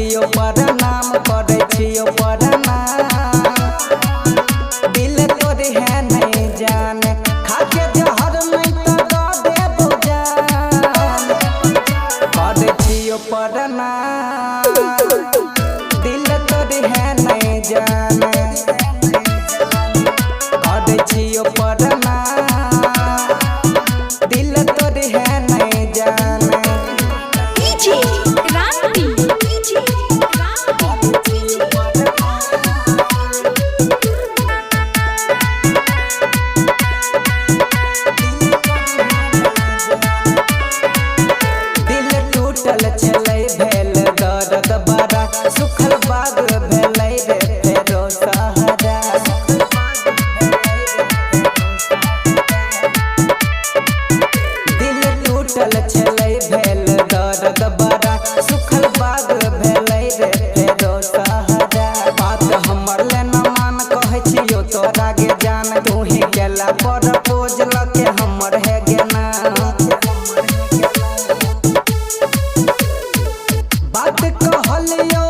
छियो प्रणाम करे छियो प्रणाम दिल तोरे है नहीं जाने खाके जहर नहीं तो दे बुझान करे छियो प्रणाम दिल तोरे है नहीं जाने करे छियो प्रणाम दिल तोरे है नहीं जाने डीजे क्रांति दिल टूटल छलै भेल दर्द बड़ा सुखल बाग भेलै रे फेरो सहारा दिल टूटल छलै भेल दर्द बड़ा सुखल बाग भेलै रे फेरो सहारा बात हमर ले न मान कहै छियो तोरा गे जान तू ही गेला पर पोज लके हमर है गेना बात कहलियो